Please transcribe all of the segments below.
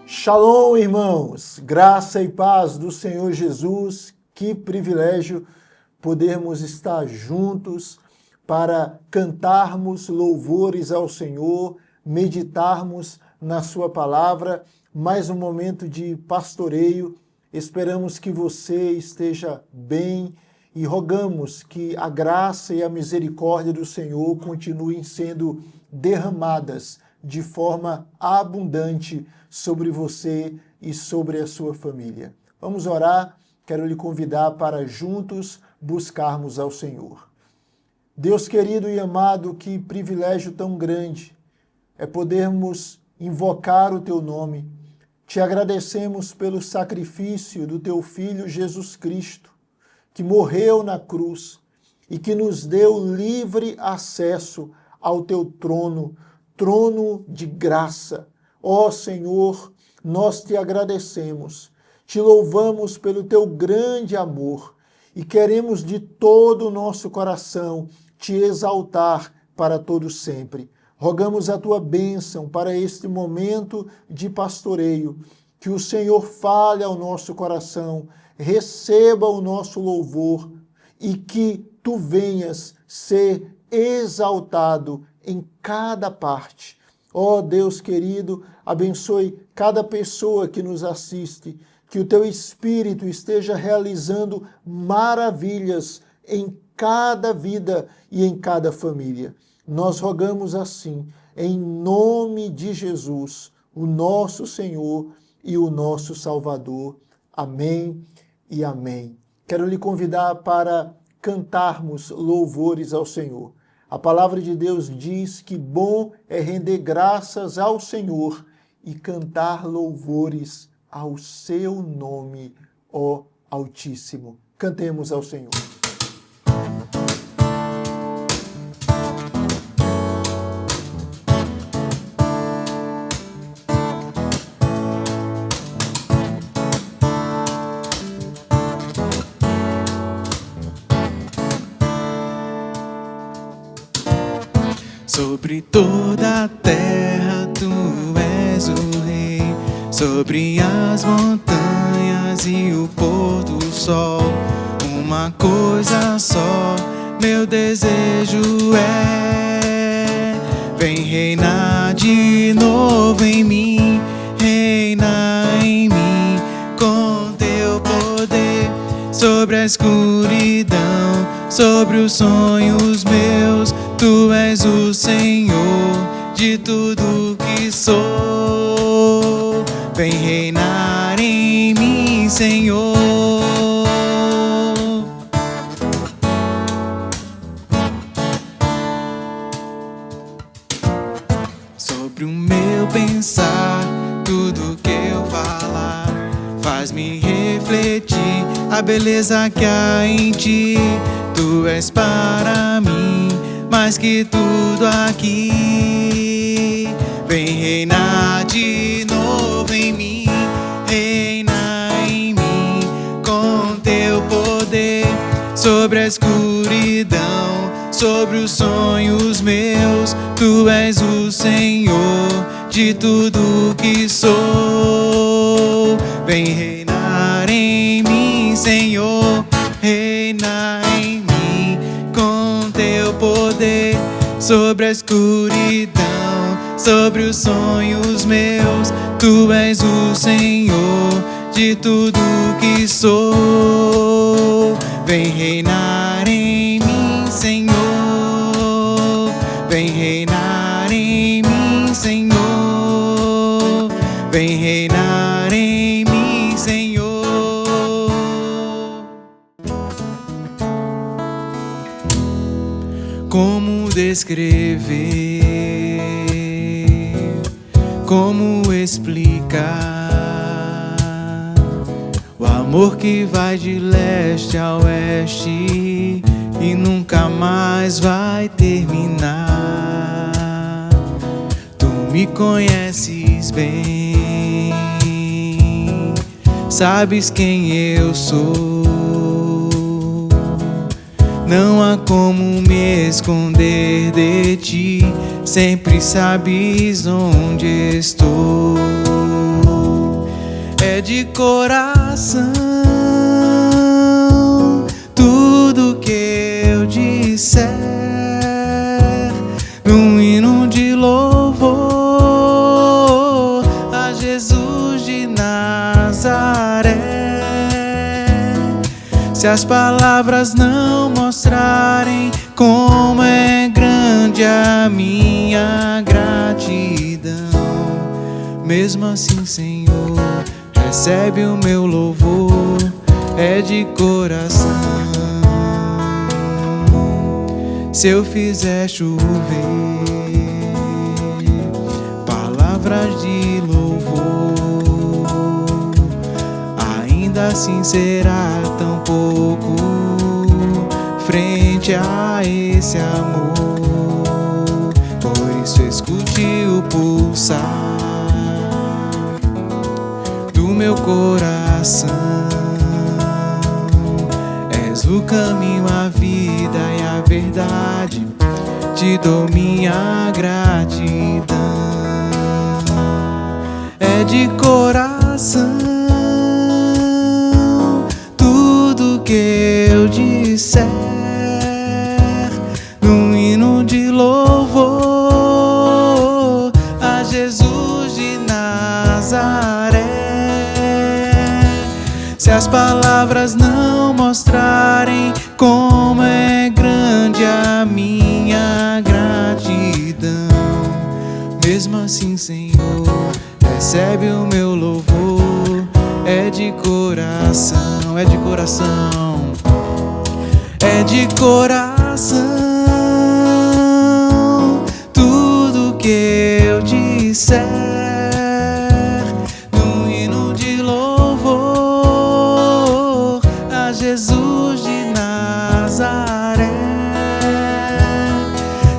Shalom, irmãos! Graça e paz do Senhor Jesus. Que privilégio podermos estar juntos para cantarmos louvores ao Senhor, meditarmos na sua palavra. Mais um momento de pastoreio. Esperamos que você esteja bem e rogamos que a graça e a misericórdia do Senhor continuem sendo derramadas de forma abundante sobre você e sobre a sua família. Vamos orar. Quero lhe convidar para juntos buscarmos ao Senhor. Deus querido e amado, que privilégio tão grande é podermos invocar o teu nome. Te agradecemos pelo sacrifício do teu Filho Jesus Cristo, que morreu na cruz e que nos deu livre acesso ao teu trono, trono de graça. Ó Senhor, nós te agradecemos, te louvamos pelo teu grande amor e queremos de todo o nosso coração te exaltar para todo sempre. Rogamos a tua bênção para este momento de pastoreio, que o Senhor fale ao nosso coração, receba o nosso louvor e que tu venhas ser exaltado em cada parte. Ó Deus querido, abençoe cada pessoa que nos assiste, que o teu Espírito esteja realizando maravilhas em cada vida e em cada família. Nós rogamos assim, em nome de Jesus, o nosso Senhor e o nosso Salvador. Amém e amém. Quero lhe convidar para cantarmos louvores ao Senhor. A palavra de Deus diz que bom é render graças ao Senhor e cantar louvores ao seu nome, ó Altíssimo. Cantemos ao Senhor. Sobre toda a terra tu és o rei, sobre as montanhas e o pôr do sol. Uma coisa só, meu desejo é: vem reinar de novo em mim, reina em mim com teu poder. Sobre a escuridão, sobre os sonhos meus, tu és o Senhor de tudo que sou. Vem reinar em mim, Senhor. Sobre o meu pensar, tudo que eu falar, faz-me refletir a beleza que há em ti. Tu és para mim mais que tudo aqui. Vem reinar de novo em mim, reina em mim com teu poder. Sobre a escuridão, sobre os sonhos meus, tu és o Senhor de tudo que sou. Vem reinar em mim, Senhor, reina em mim com teu poder. Sobre a escuridão, sobre os sonhos meus, tu és o Senhor de tudo que sou. Vem reinar em mim, Senhor. Vem reinar em mim, Senhor. Vem reinar em mim, Senhor. Como descrever, como explicar o amor que vai de leste a oeste e nunca mais vai terminar? Tu me conheces bem, sabes quem eu sou. Não há como me esconder de ti, sempre sabes onde estou. É de coração tudo que eu disser, num hino de louvor a Jesus de Nazaré. Se as palavras não mostrarem como é grande a minha gratidão, mesmo assim, Senhor, recebe o meu louvor, é de coração. Se eu fizer chover palavras de louvor, ainda assim será tão pouco frente a esse amor. Por isso escute o pulsar do meu coração. És o caminho, a vida e a verdade, te dou minha gratidão. É de coração tudo que eu disser, num hino de louvor a Jesus de Nazaré. Se as palavras não mostrarem como é grande a minha gratidão, mesmo assim, Senhor, recebe o meu louvor, é de coração, é de coração, é de coração tudo que eu disser, num hino de louvor a Jesus de Nazaré.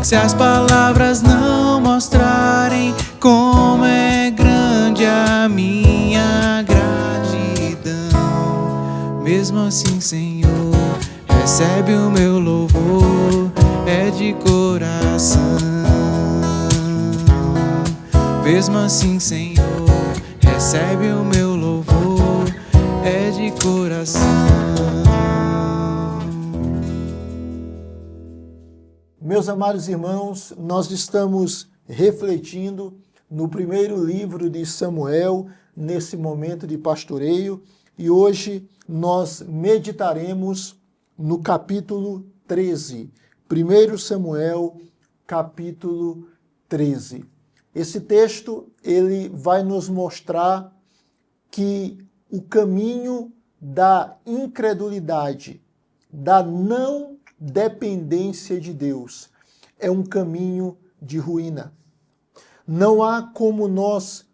Se as palavras não mostrarem como é grande a minha gratidão, mesmo assim, Senhor, recebe o meu louvor, é de coração. Mesmo assim, Senhor, recebe o meu louvor, é de coração. Meus amados irmãos, nós estamos refletindo no primeiro livro de Samuel, nesse momento de pastoreio, e hoje nós meditaremos no capítulo 13, 1 Samuel, capítulo 13. Esse texto, ele vai nos mostrar que o caminho da incredulidade, da não dependência de Deus, é um caminho de ruína. Não há como nós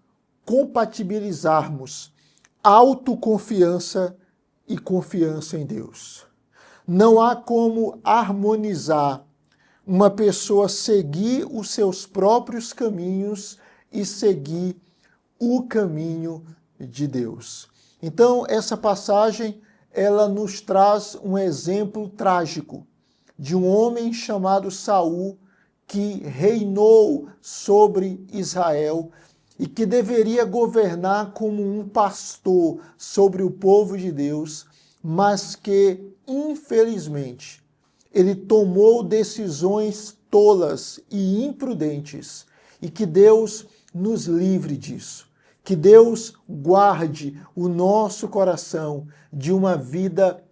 compatibilizarmos autoconfiança e confiança em Deus. Não há como harmonizar uma pessoa seguir os seus próprios caminhos e seguir o caminho de Deus. Então, essa passagem, ela nos traz um exemplo trágico de um homem chamado Saul, que reinou sobre Israel e que deveria governar como um pastor sobre o povo de Deus, mas que, infelizmente, ele tomou decisões tolas e imprudentes, e que Deus nos livre disso. Que Deus guarde o nosso coração de uma vida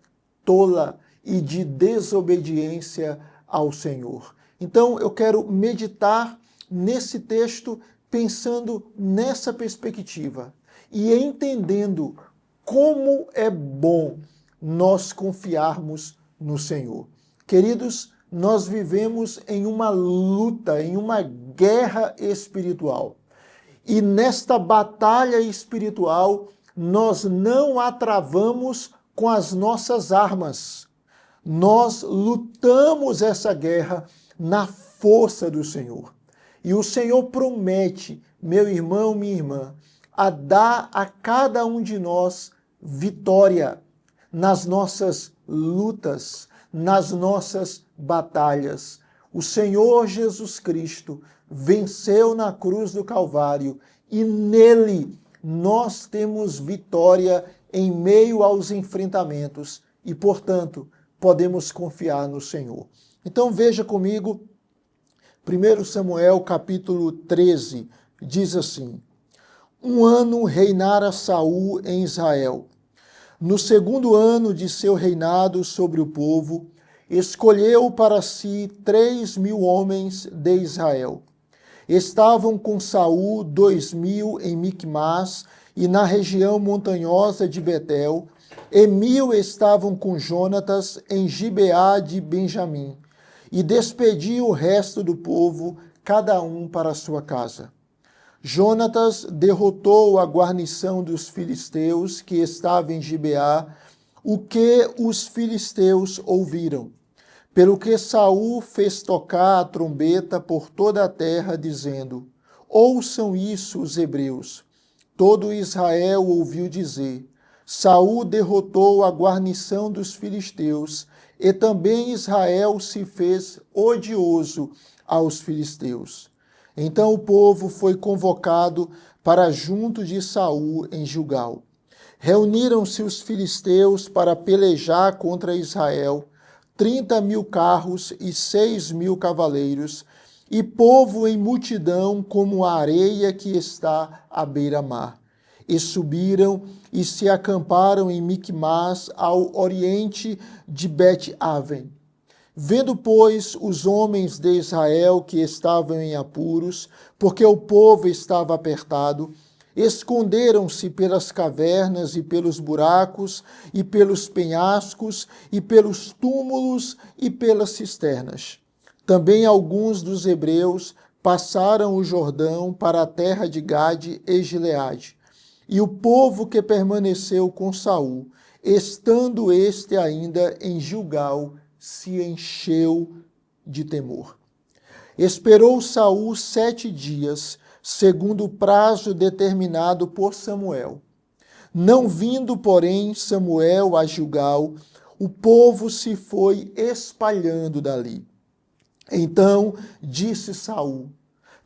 tola e de desobediência ao Senhor. Então, eu quero meditar nesse texto pensando nessa perspectiva e entendendo como é bom nós confiarmos no Senhor. Queridos, nós vivemos em uma luta, em uma guerra espiritual. E nesta batalha espiritual, nós não a travamos com as nossas armas. Nós lutamos essa guerra na força do Senhor. E o Senhor promete, meu irmão, minha irmã, a dar a cada um de nós vitória nas nossas lutas, nas nossas batalhas. O Senhor Jesus Cristo venceu na cruz do Calvário e nele nós temos vitória em meio aos enfrentamentos e, portanto, podemos confiar no Senhor. Então veja comigo, 1 Samuel capítulo 13, diz assim: Um ano reinara Saul em Israel. No segundo ano de seu reinado sobre o povo, escolheu para si 3.000 homens de Israel. Estavam com Saul 2.000 em Micmas e na região montanhosa de Betel, e 1.000 estavam com Jonatas em Gibeá de Benjamim, e despediu o resto do povo, cada um para sua casa. Jonatas derrotou a guarnição dos filisteus que estava em Gibeá, o que os filisteus ouviram. Pelo que Saul fez tocar a trombeta por toda a terra, dizendo: Ouçam isso os hebreus. Todo Israel ouviu dizer: Saul derrotou a guarnição dos filisteus, e também Israel se fez odioso aos filisteus. Então o povo foi convocado para junto de Saul em Gilgal. Reuniram-se os filisteus para pelejar contra Israel, 30.000 carros e 6.000 cavaleiros, e povo em multidão como a areia que está à beira-mar. E subiram e se acamparam em Micmas, ao oriente de Bet-Aven. Vendo, pois, os homens de Israel que estavam em apuros, porque o povo estava apertado, esconderam-se pelas cavernas e pelos buracos, e pelos penhascos, e pelos túmulos e pelas cisternas. Também alguns dos hebreus passaram o Jordão para a terra de Gade e Gileade. E o povo que permaneceu com Saul, estando este ainda em Gilgal, se encheu de temor. Esperou Saul 7 dias, segundo o prazo determinado por Samuel. Não vindo, porém, Samuel a Gilgal, o povo se foi espalhando dali. Então disse Saul: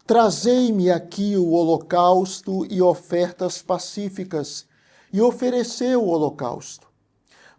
Trazei-me aqui o holocausto e ofertas pacíficas. E ofereceu o holocausto.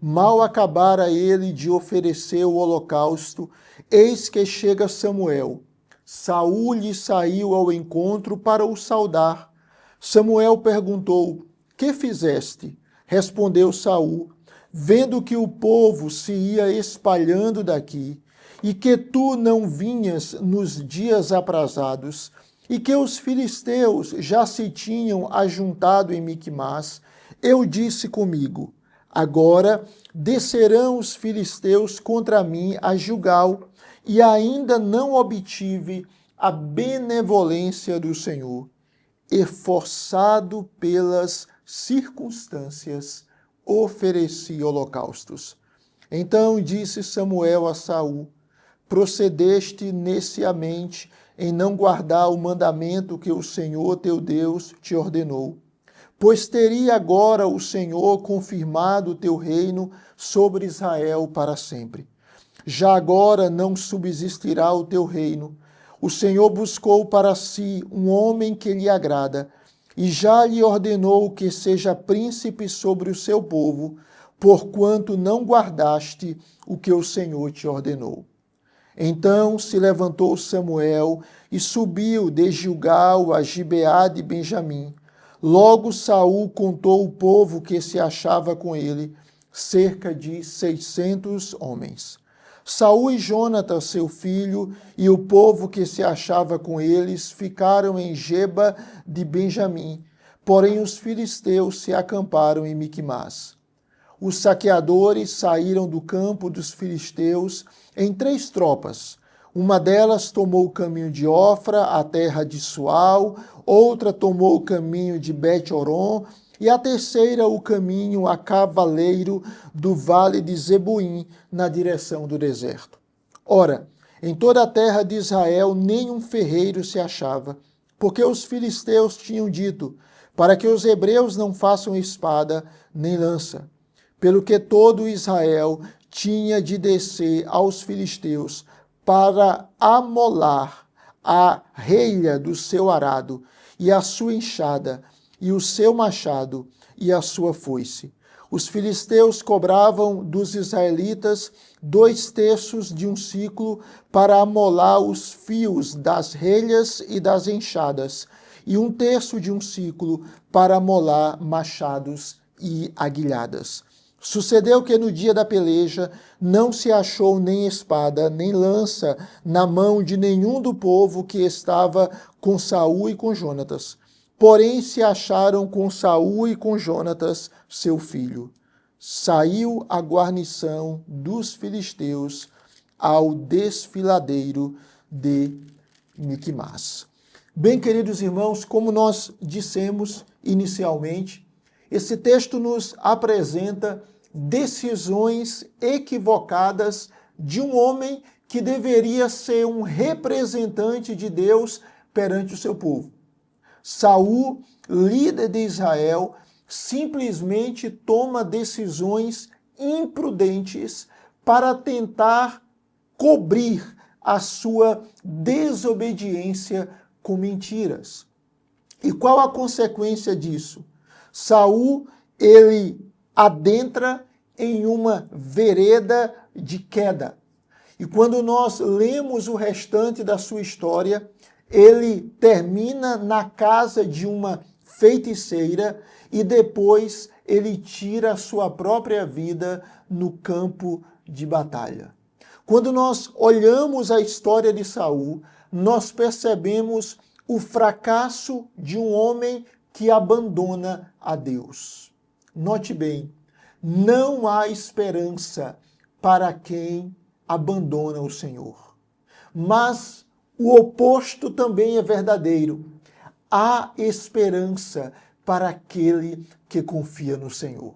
Mal acabara ele de oferecer o holocausto, eis que chega Samuel. Saul lhe saiu ao encontro para o saudar. Samuel perguntou: Que fizeste? Respondeu Saul: Vendo que o povo se ia espalhando daqui, e que tu não vinhas nos dias aprazados, e que os filisteus já se tinham ajuntado em Micmas, eu disse comigo: Agora descerão os filisteus contra mim a Gilgal, e ainda não obtive a benevolência do Senhor, e forçado pelas circunstâncias, ofereci holocaustos. Então disse Samuel a Saul: Procedeste neciamente em não guardar o mandamento que o Senhor teu Deus te ordenou. Pois teria agora o Senhor confirmado o teu reino sobre Israel para sempre. Já agora não subsistirá o teu reino. O Senhor buscou para si um homem que lhe agrada, e já lhe ordenou que seja príncipe sobre o seu povo, porquanto não guardaste o que o Senhor te ordenou. Então se levantou Samuel e subiu de Gilgal a Gibeá de Benjamim. Logo Saul contou o povo que se achava com ele, cerca de 600 homens. Saul e Jonatas, seu filho, e o povo que se achava com eles ficaram em Geba de Benjamim, porém os filisteus se acamparam em Micmas. Os saqueadores saíram do campo dos filisteus em 3 tropas. Uma delas tomou o caminho de Ofra, a terra de Sual, outra tomou o caminho de Bet-Horon, e a terceira o caminho a cavaleiro do vale de Zeboim, na direção do deserto. Ora, em toda a terra de Israel nenhum ferreiro se achava, porque os filisteus tinham dito, para que os hebreus não façam espada nem lança. Pelo que todo Israel tinha de descer aos filisteus para amolar a relha do seu arado, e a sua enxada, e o seu machado, e a sua foice. Os filisteus cobravam dos israelitas 2/3 de um siclo para amolar os fios das relhas e das enxadas, e 1/3 de um siclo para amolar machados e aguilhadas. Sucedeu que no dia da peleja não se achou nem espada, nem lança na mão de nenhum do povo que estava com Saul e com Jonatas. Porém se acharam com Saul e com Jonatas, seu filho. Saiu a guarnição dos filisteus ao desfiladeiro de Miquimás. Bem, queridos irmãos, como nós dissemos inicialmente, esse texto nos apresenta decisões equivocadas de um homem que deveria ser um representante de Deus perante o seu povo. Saul, líder de Israel, simplesmente toma decisões imprudentes para tentar cobrir a sua desobediência com mentiras. E qual a consequência disso? Saul, ele adentra em uma vereda de queda. E quando nós lemos o restante da sua história, ele termina na casa de uma feiticeira e depois ele tira a sua própria vida no campo de batalha. Quando nós olhamos a história de Saul, nós percebemos o fracasso de um homem que abandona a Deus. Note bem, não há esperança para quem abandona o Senhor. Mas o oposto também é verdadeiro. Há esperança para aquele que confia no Senhor.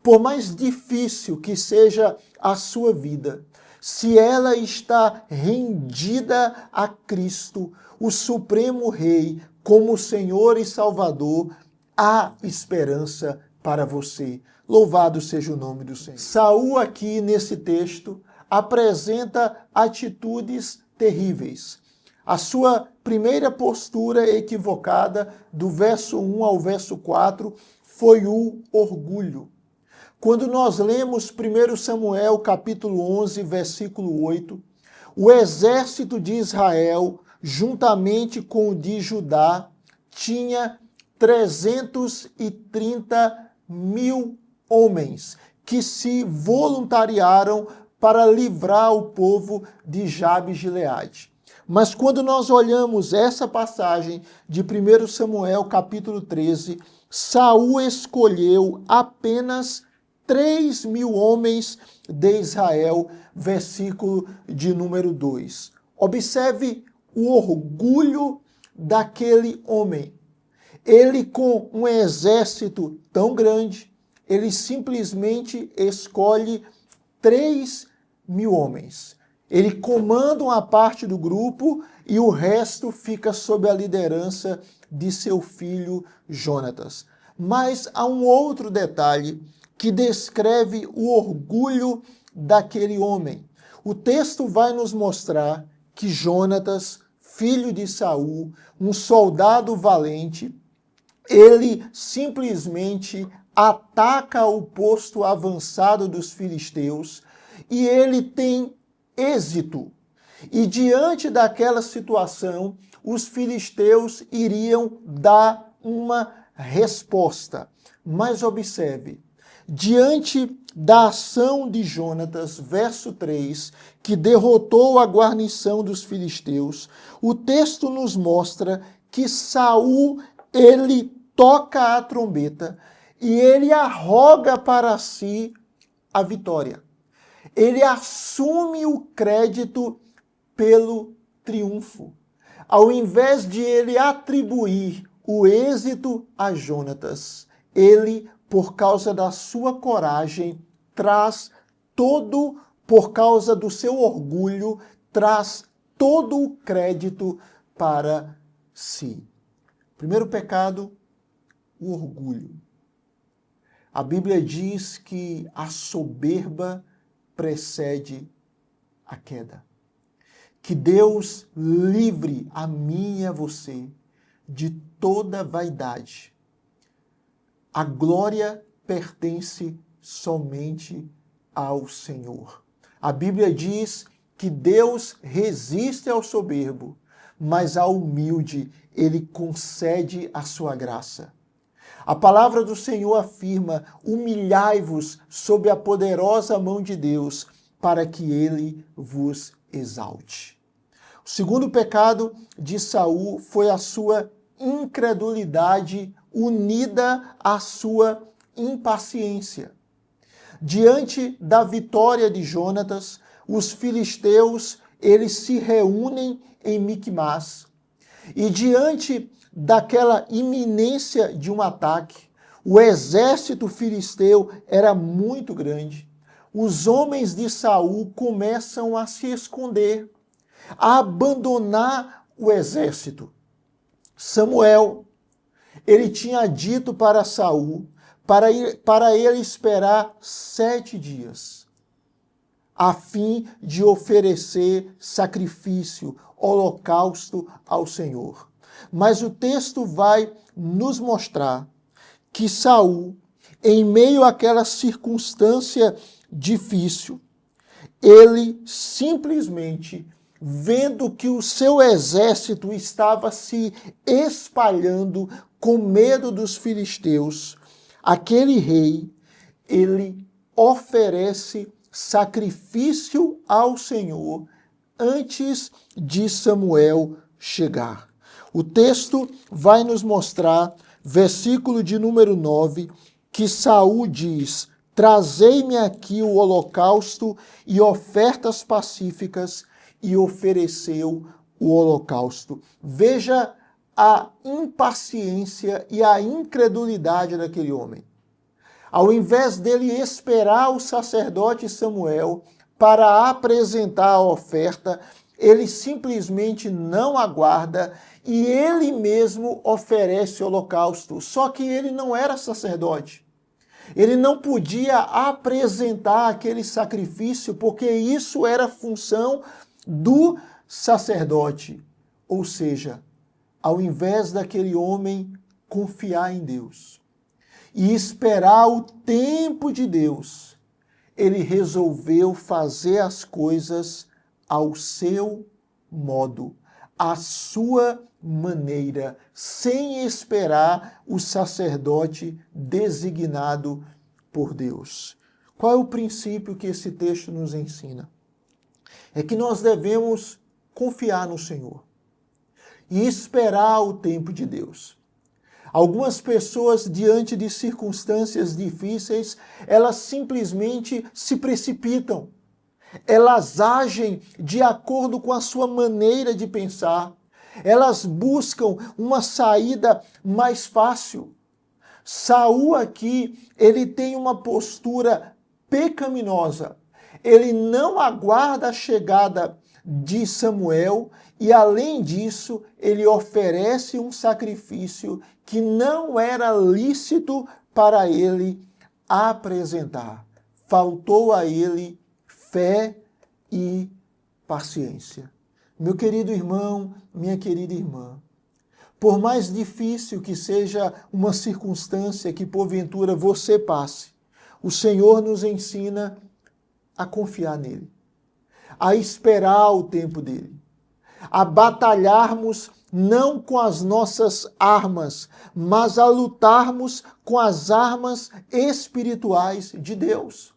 Por mais difícil que seja a sua vida, se ela está rendida a Cristo, o Supremo Rei, como Senhor e Salvador, há esperança para você. Louvado seja o nome do Senhor. Saul aqui nesse texto apresenta atitudes terríveis. A sua primeira postura equivocada, do verso 1 ao verso 4, foi o orgulho. Quando nós lemos 1 Samuel capítulo 11, versículo 8, o exército de Israel, juntamente com o de Judá, tinha 330.000 homens que se voluntariaram para livrar o povo de Jabes Gileade. Mas quando nós olhamos essa passagem de 1 Samuel capítulo 13, Saul escolheu apenas 3.000 homens de Israel, versículo de número 2. Observe o orgulho daquele homem. Ele, com um exército tão grande, ele simplesmente escolhe 3.000 homens. Ele comanda uma parte do grupo e o resto fica sob a liderança de seu filho Jonatas. Mas há um outro detalhe que descreve o orgulho daquele homem. O texto vai nos mostrar que Jonatas, filho de Saul, um soldado valente, ele simplesmente ataca o posto avançado dos filisteus e ele tem êxito. E diante daquela situação, os filisteus iriam dar uma resposta. Mas observe, diante da ação de Jonatas, verso 3, que derrotou a guarnição dos filisteus, o texto nos mostra que Saul, ele toca a trombeta e ele arroga para si a vitória. Ele assume o crédito pelo triunfo. Ao invés de ele atribuir o êxito a Jonatas, ele, por causa da sua coragem, por causa do seu orgulho, traz todo o crédito para si. Primeiro pecado, o orgulho. A Bíblia diz que a soberba precede a queda. Que Deus livre a mim e a você de toda vaidade. A glória pertence somente ao Senhor. A Bíblia diz que Deus resiste ao soberbo, mas ao humilde ele concede a sua graça. A palavra do Senhor afirma: humilhai-vos sob a poderosa mão de Deus, para que ele vos exalte. O segundo pecado de Saul foi a sua incredulidade unida à sua impaciência. Diante da vitória de Jonatas, os filisteus, eles se reúnem em Micmas. E diante daquela iminência de um ataque, o exército filisteu era muito grande. Os homens de Saul começam a se esconder, a abandonar o exército. Samuel, ele tinha dito para Saul para ele esperar 7 dias, a fim de oferecer sacrifício, holocausto ao Senhor. Mas o texto vai nos mostrar que Saul, em meio àquela circunstância difícil, ele simplesmente, vendo que o seu exército estava se espalhando com medo dos filisteus, aquele rei, ele oferece sacrifício ao Senhor antes de Samuel chegar. O texto vai nos mostrar, versículo de número 9, que Saul diz: trazei-me aqui o holocausto e ofertas pacíficas, e ofereceu o holocausto. Veja a impaciência e a incredulidade daquele homem. Ao invés dele esperar o sacerdote Samuel para apresentar a oferta, ele simplesmente não aguarda e ele mesmo oferece o holocausto. Só que ele não era sacerdote. Ele não podia apresentar aquele sacrifício porque isso era função do sacerdote. Ou seja, ao invés daquele homem confiar em Deus e esperar o tempo de Deus, ele resolveu fazer as coisas ao seu modo, à sua maneira, sem esperar o sacerdote designado por Deus. Qual é o princípio que esse texto nos ensina? É que nós devemos confiar no Senhor e esperar o tempo de Deus. Algumas pessoas, diante de circunstâncias difíceis, elas simplesmente se precipitam. Elas agem de acordo com a sua maneira de pensar. Elas buscam uma saída mais fácil. Saul aqui, ele tem uma postura pecaminosa. Ele não aguarda a chegada de Samuel e, além disso, ele oferece um sacrifício que não era lícito para ele apresentar. Faltou a ele fé e paciência. Meu querido irmão, minha querida irmã, por mais difícil que seja uma circunstância que porventura você passe, o Senhor nos ensina a confiar nele, a esperar o tempo dele, a batalharmos não com as nossas armas, mas a lutarmos com as armas espirituais de Deus.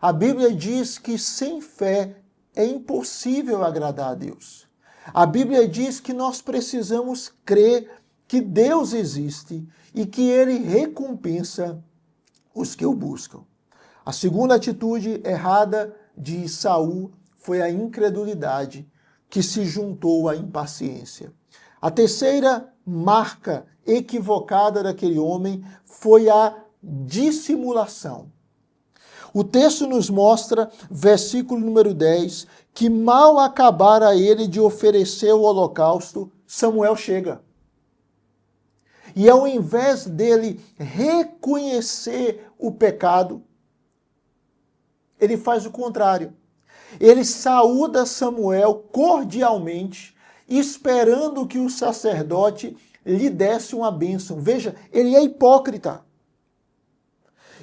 A Bíblia diz que sem fé é impossível agradar a Deus. A Bíblia diz que nós precisamos crer que Deus existe e que Ele recompensa os que o buscam. A segunda atitude errada de Saul foi a incredulidade, que se juntou à impaciência. A terceira marca equivocada daquele homem foi a dissimulação. O texto nos mostra, versículo número 10, que mal acabara ele de oferecer o holocausto, Samuel chega. E ao invés dele reconhecer o pecado, ele faz o contrário. Ele saúda Samuel cordialmente, esperando que o sacerdote lhe desse uma bênção. Veja, ele é hipócrita.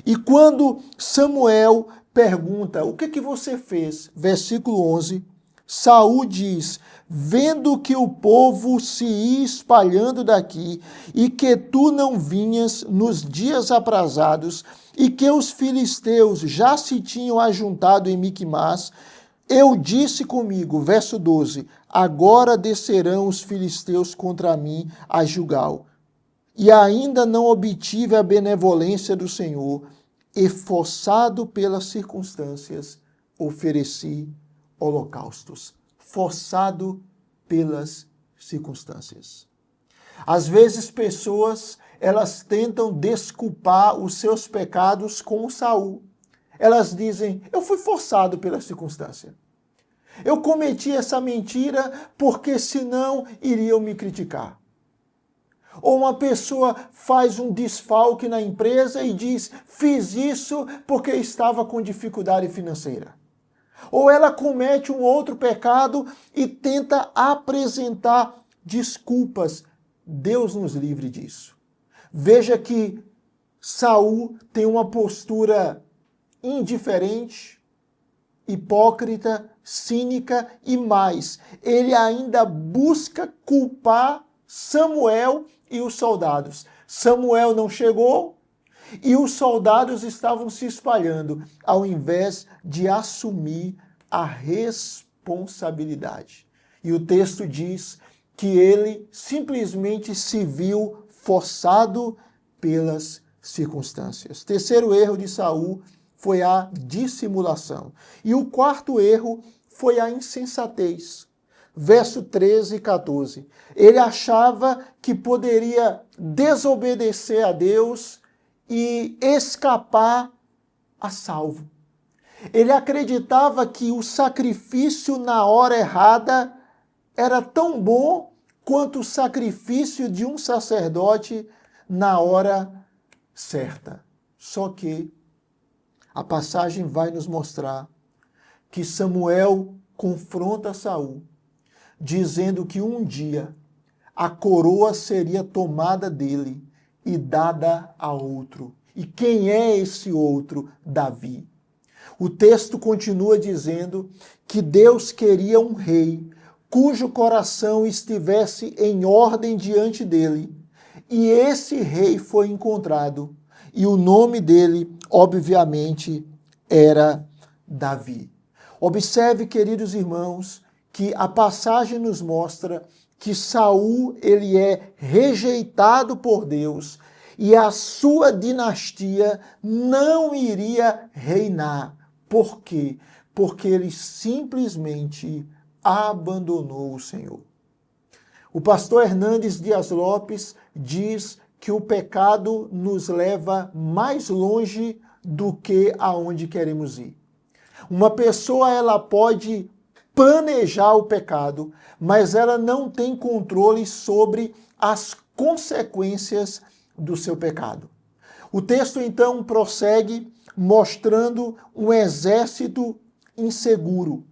E quando Samuel pergunta, o que você fez? Versículo 11, Saul diz, vendo que o povo se ia espalhando daqui e que tu não vinhas nos dias aprazados e que os filisteus já se tinham ajuntado em Miquimás, eu disse comigo, verso 12, agora descerão os filisteus contra mim a Gilgal. E ainda não obtive a benevolência do Senhor, e forçado pelas circunstâncias, ofereci holocaustos. Forçado pelas circunstâncias. Às vezes pessoas, elas tentam desculpar os seus pecados com Saul. Elas dizem, eu fui forçado pela circunstância. Eu cometi essa mentira porque senão iriam me criticar. Ou uma pessoa faz um desfalque na empresa e diz, fiz isso porque estava com dificuldade financeira. Ou ela comete um outro pecado e tenta apresentar desculpas. Deus nos livre disso. Veja que Saul tem uma postura indiferente, hipócrita, cínica e mais. Ele ainda busca culpar Samuel e os soldados. Samuel não chegou e os soldados estavam se espalhando, ao invés de assumir a responsabilidade. E o texto diz que ele simplesmente se viu forçado pelas circunstâncias. Terceiro erro de Saul foi a dissimulação. E o quarto erro foi a insensatez. Verso 13 e 14. Ele achava que poderia desobedecer a Deus e escapar a salvo. Ele acreditava que o sacrifício na hora errada era tão bom quanto o sacrifício de um sacerdote na hora certa. Só que a passagem vai nos mostrar que Samuel confronta Saul, dizendo que um dia a coroa seria tomada dele e dada a outro. E quem é esse outro? Davi. O texto continua dizendo que Deus queria um rei cujo coração estivesse em ordem diante dele. E esse rei foi encontrado. E o nome dele, obviamente, era Davi. Observe, queridos irmãos, que a passagem nos mostra que Saul ele é rejeitado por Deus e a sua dinastia não iria reinar. Por quê? Porque ele simplesmente abandonou o Senhor. O pastor Hernandes Dias Lopes diz que o pecado nos leva mais longe do que aonde queremos ir. Uma pessoa ela pode planejar o pecado, mas ela não tem controle sobre as consequências do seu pecado. O texto então prossegue mostrando um exército inseguro,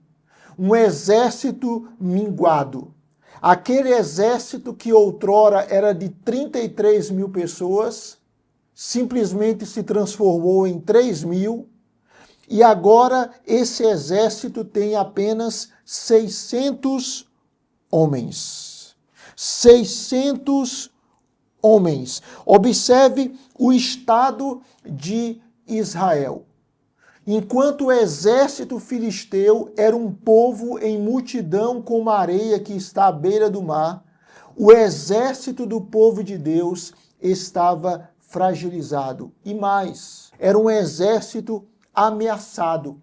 um exército minguado. Aquele exército que outrora era de 33 mil pessoas, simplesmente se transformou em 3 mil, e agora esse exército tem apenas 600 homens. 600 homens. Observe o estado de Israel. Enquanto o exército filisteu era um povo em multidão como a areia que está à beira do mar, o exército do povo de Deus estava fragilizado. E mais, era um exército ameaçado,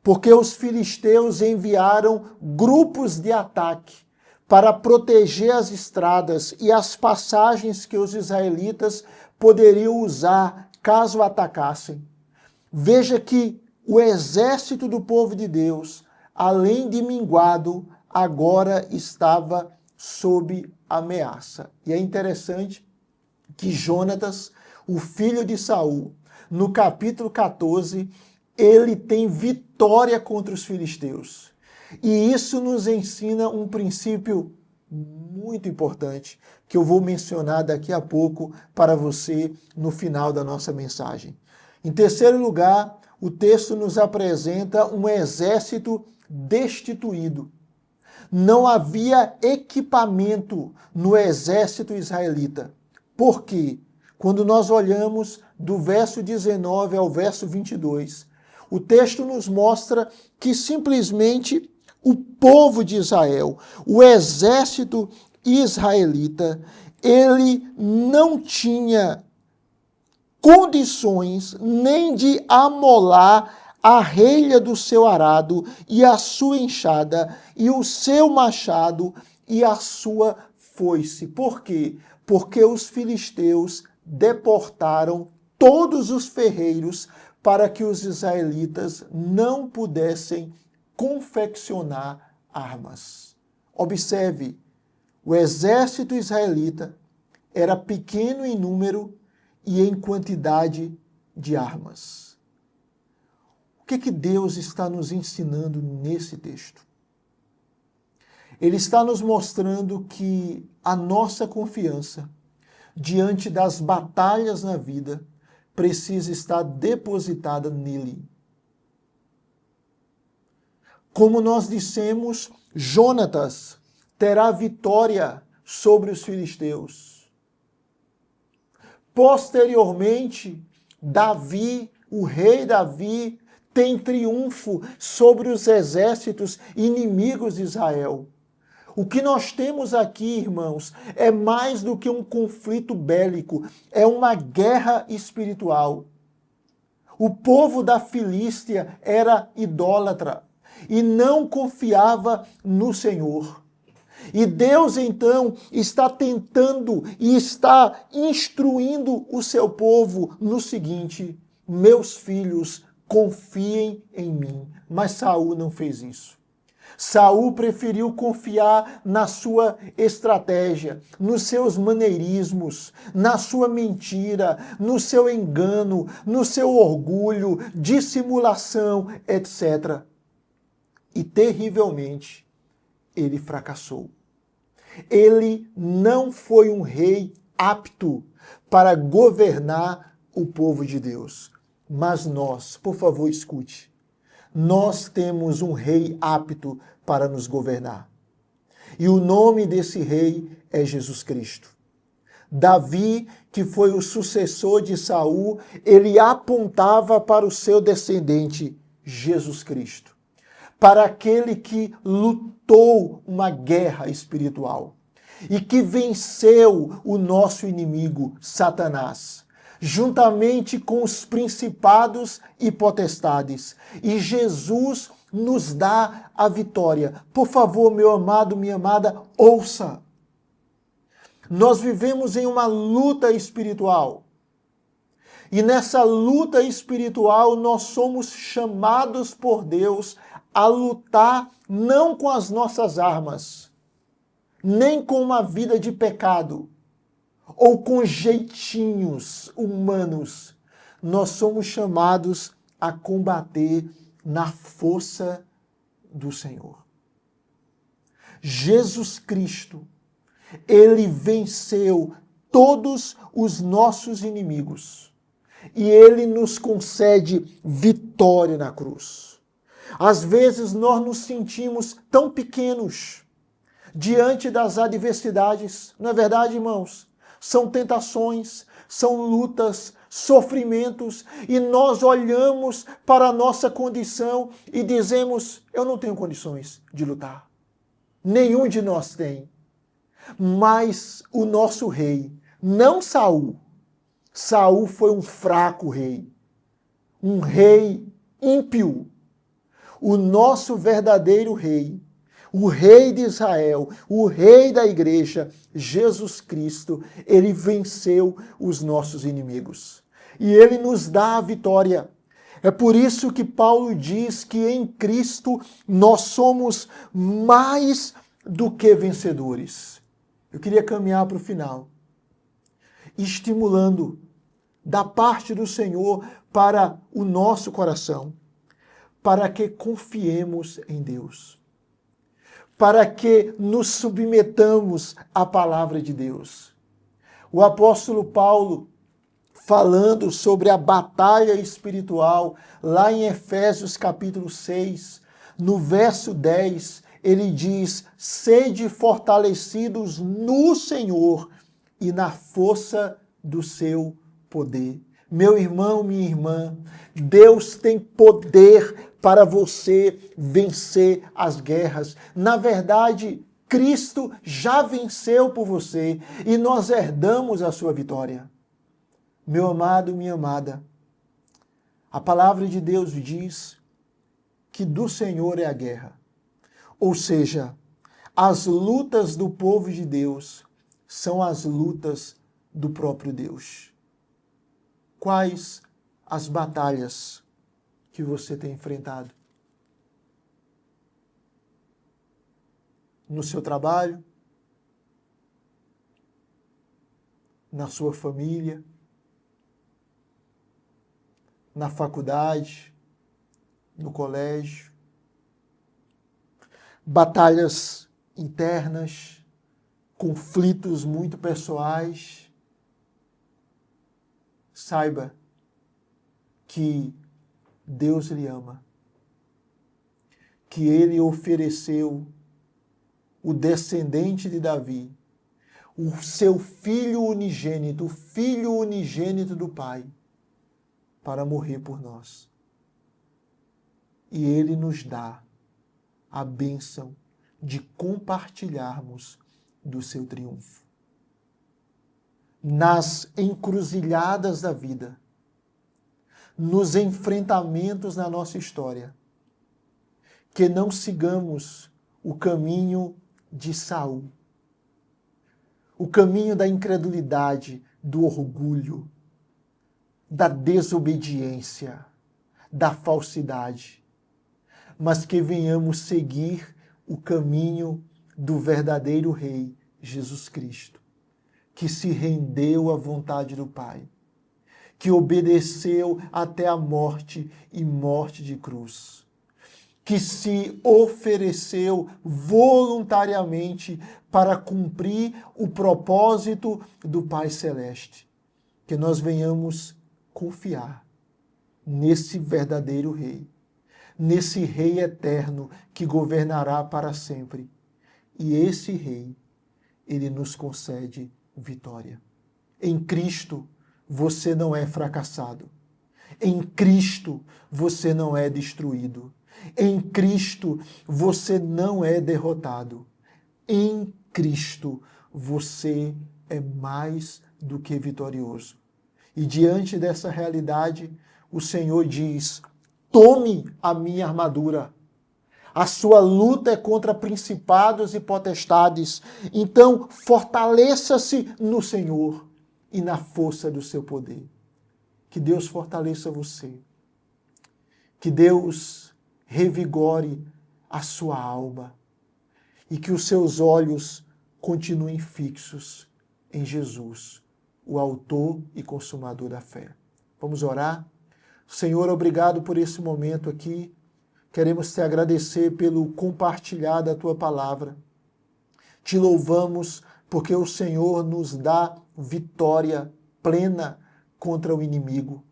porque os filisteus enviaram grupos de ataque para proteger as estradas e as passagens que os israelitas poderiam usar caso atacassem. Veja que o exército do povo de Deus, além de minguado, agora estava sob ameaça. E é interessante que Jonatas, o filho de Saul, no capítulo 14, ele tem vitória contra os filisteus. E isso nos ensina um princípio muito importante, que eu vou mencionar daqui a pouco para você no final da nossa mensagem. Em terceiro lugar, o texto nos apresenta um exército destituído. Não havia equipamento no exército israelita. Por quê? Quando nós olhamos do verso 19 ao verso 22, o texto nos mostra que simplesmente o povo de Israel, o exército israelita, ele não tinha condições nem de amolar a relha do seu arado e a sua enxada e o seu machado e a sua foice. Por quê? Porque os filisteus deportaram todos os ferreiros para que os israelitas não pudessem confeccionar armas. Observe, o exército israelita era pequeno em número e em quantidade de armas. O que Deus está nos ensinando nesse texto? Ele está nos mostrando que a nossa confiança diante das batalhas na vida precisa estar depositada nele. Como nós dissemos, Jonatas terá vitória sobre os filisteus. Posteriormente, Davi, o rei Davi, tem triunfo sobre os exércitos inimigos de Israel. O que nós temos aqui, irmãos, é mais do que um conflito bélico, é uma guerra espiritual. O povo da Filístia era idólatra e não confiava no Senhor. E Deus, então, está tentando e está instruindo o seu povo no seguinte: meus filhos, confiem em mim. Mas Saul não fez isso. Saul preferiu confiar na sua estratégia, nos seus maneirismos, na sua mentira, no seu engano, no seu orgulho, dissimulação, etc. E terrivelmente, ele fracassou. Ele não foi um rei apto para governar o povo de Deus. Mas nós, por favor, escute. Nós temos um rei apto para nos governar. E o nome desse rei é Jesus Cristo. Davi, que foi o sucessor de Saul, ele apontava para o seu descendente, Jesus Cristo. Para aquele que lutou uma guerra espiritual e que venceu o nosso inimigo, Satanás, juntamente com os principados e potestades. E Jesus nos dá a vitória. Por favor, meu amado, minha amada, ouça. Nós vivemos em uma luta espiritual. E nessa luta espiritual, nós somos chamados por Deus a lutar não com as nossas armas, nem com uma vida de pecado, ou com jeitinhos humanos. Nós somos chamados a combater na força do Senhor. Jesus Cristo, ele venceu todos os nossos inimigos e ele nos concede vitória na cruz. Às vezes nós nos sentimos tão pequenos diante das adversidades, não é verdade, irmãos? São tentações, são lutas, sofrimentos, e nós olhamos para a nossa condição e dizemos: eu não tenho condições de lutar. Nenhum de nós tem. Mas o nosso rei, não Saul. Saul foi um fraco rei, um rei ímpio. O nosso verdadeiro rei, o rei de Israel, o rei da igreja, Jesus Cristo, ele venceu os nossos inimigos. E ele nos dá a vitória. É por isso que Paulo diz que em Cristo nós somos mais do que vencedores. Eu queria caminhar para o final, estimulando da parte do Senhor para o nosso coração. para que confiemos em Deus, para que nos submetamos à palavra de Deus. O apóstolo Paulo, falando sobre a batalha espiritual, lá em Efésios capítulo 6, no verso 10, ele diz: sede fortalecidos no Senhor e na força do seu poder. Meu irmão, minha irmã, Deus tem poder para você vencer as guerras. Na verdade, Cristo já venceu por você e nós herdamos a sua vitória. Meu amado, minha amada, a palavra de Deus diz que do Senhor é a guerra. Ou seja, as lutas do povo de Deus são as lutas do próprio Deus. Quais as batalhas que você tem enfrentado? No seu trabalho? Na sua família? Na faculdade? No colégio? Batalhas internas? Conflitos muito pessoais? Saiba que Deus lhe ama, que Ele ofereceu o descendente de Davi, o seu filho unigênito, o filho unigênito do Pai, para morrer por nós. E Ele nos dá a bênção de compartilharmos do seu triunfo. Nas encruzilhadas da vida, nos enfrentamentos na nossa história, que não sigamos o caminho de Saul, o caminho da incredulidade, do orgulho, da desobediência, da falsidade, mas que venhamos seguir o caminho do verdadeiro Rei, Jesus Cristo, que se rendeu à vontade do Pai, que obedeceu até a morte e morte de cruz, que se ofereceu voluntariamente para cumprir o propósito do Pai Celeste. Que nós venhamos confiar nesse verdadeiro Rei, nesse Rei eterno que governará para sempre. E esse Rei, Ele nos concede vitória. Em Cristo, você não é fracassado. Em Cristo, você não é destruído. Em Cristo, você não é derrotado. Em Cristo, você é mais do que vitorioso. E diante dessa realidade, o Senhor diz: tome a minha armadura. A sua luta é contra principados e potestades. Então, fortaleça-se no Senhor e na força do seu poder. Que Deus fortaleça você. Que Deus revigore a sua alma. E que os seus olhos continuem fixos em Jesus, o autor e consumador da fé. Vamos orar? Senhor, obrigado por esse momento aqui. Queremos te agradecer pelo compartilhar da tua palavra. Te louvamos porque o Senhor nos dá vitória plena contra o inimigo.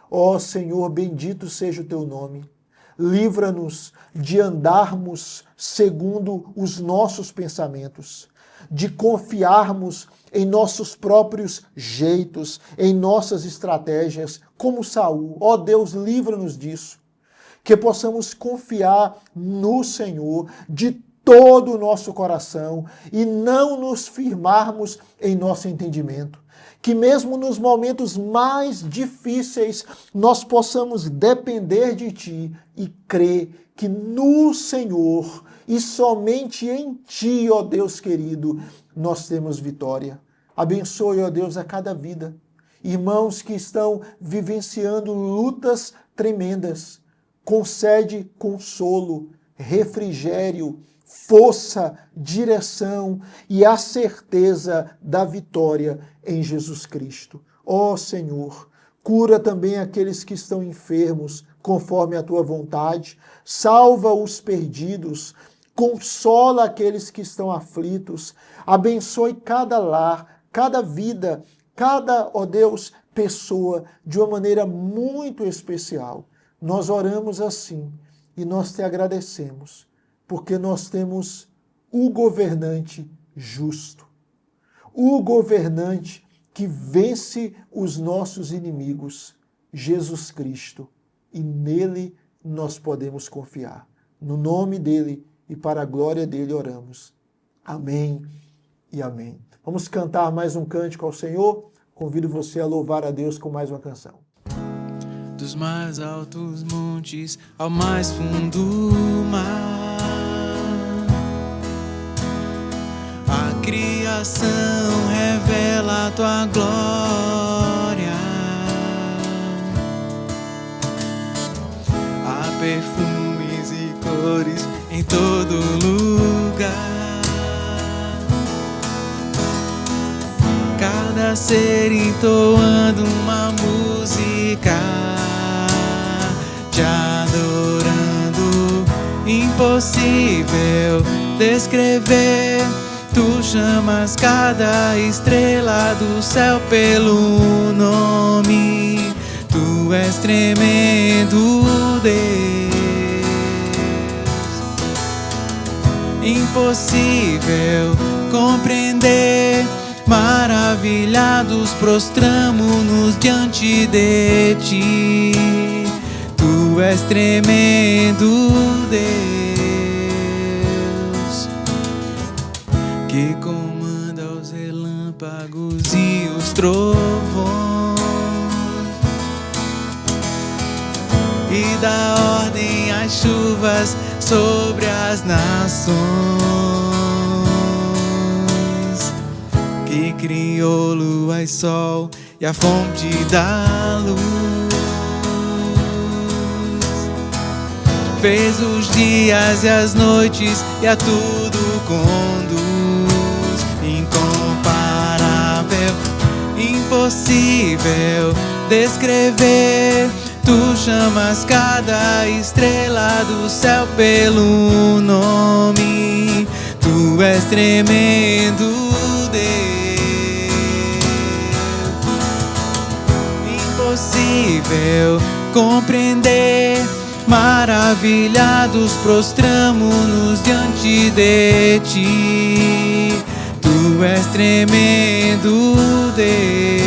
Ó Senhor, bendito seja o teu nome. Livra-nos de andarmos segundo os nossos pensamentos, de confiarmos em nossos próprios jeitos, em nossas estratégias, como Saul. Ó Deus, livra-nos disso. Que possamos confiar no Senhor de todo o nosso coração e não nos firmarmos em nosso entendimento. Que mesmo nos momentos mais difíceis nós possamos depender de Ti e crer que no Senhor e somente em Ti, ó Deus querido, nós temos vitória. Abençoe, ó Deus, a cada vida. Irmãos que estão vivenciando lutas tremendas, concede consolo, refrigério, força, direção e a certeza da vitória em Jesus Cristo. Ó Senhor, cura também aqueles que estão enfermos, conforme a tua vontade, salva os perdidos, consola aqueles que estão aflitos, abençoe cada lar, cada vida, cada, ó Deus, pessoa de uma maneira muito especial. Nós oramos assim e nós te agradecemos, porque nós temos o governante justo, o governante que vence os nossos inimigos, Jesus Cristo, e nele nós podemos confiar. No nome dele e para a glória dele oramos. Amém e amém. Vamos cantar mais um cântico ao Senhor. Convido você a louvar a Deus com mais uma canção. Dos mais altos montes ao mais fundo mar, a criação revela a tua glória. Há perfumes e cores em todo lugar. Cada ser entoando uma música, te adorando. Impossível descrever. Tu chamas cada estrela do céu pelo nome. Tu és tremendo, Deus. Impossível compreender. Maravilhados prostramo-nos diante de ti. Tu és tremendo, Deus, que comanda os relâmpagos e os trovões e dá ordem às chuvas sobre as nações, que criou lua e sol e a fonte da luz, fez os dias e as noites e a tudo conduz. Incomparável, impossível descrever. Tu chamas cada estrela do céu pelo nome. Tu és tremendo, Deus. Impossível compreender. Maravilhados prostramo-nos diante de ti. Tu és tremendo, Deus.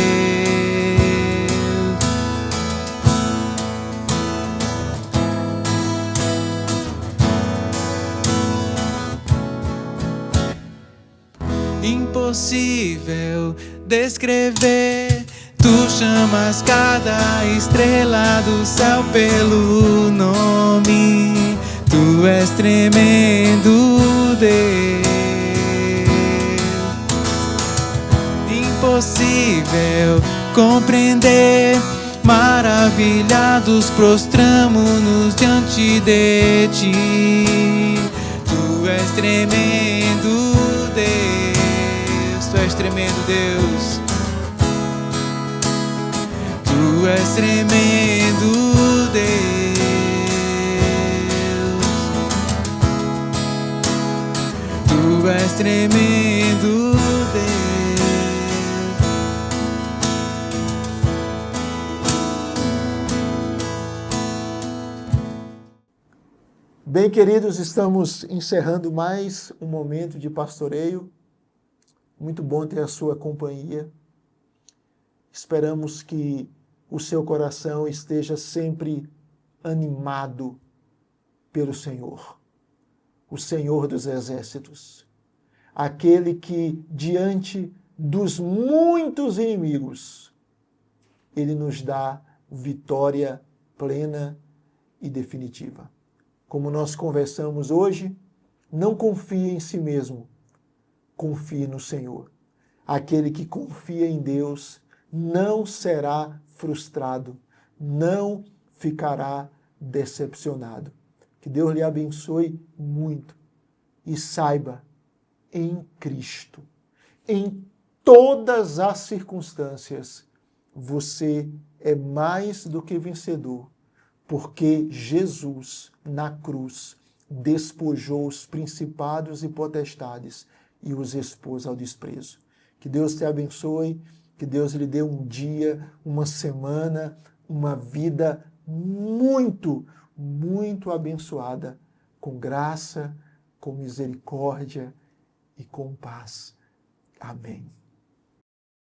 Impossível descrever. Tu chamas cada estrela do céu pelo nome. Tu és tremendo, Deus. Impossível compreender. Maravilhados prostramo-nos diante de ti. Tu és tremendo, Deus. Tu és tremendo, Deus. Tu és tremendo, Deus. Tu és tremendo, Deus. Bem, queridos, estamos encerrando mais um momento de pastoreio. Muito bom ter a sua companhia. Esperamos que o seu coração esteja sempre animado pelo Senhor, o Senhor dos Exércitos, aquele que, diante dos muitos inimigos, ele nos dá vitória plena e definitiva. Como nós conversamos hoje, não confie em si mesmo, confie no Senhor. Aquele que confia em Deus não será frustrado, não ficará decepcionado. Que Deus lhe abençoe muito e saiba, em Cristo, em todas as circunstâncias, você é mais do que vencedor, porque Jesus, na cruz, despojou os principados e potestades e os expôs ao desprezo. Que Deus te abençoe, que Deus lhe dê um dia, uma semana, uma vida muito, muito abençoada, com graça, com misericórdia e com paz. Amém.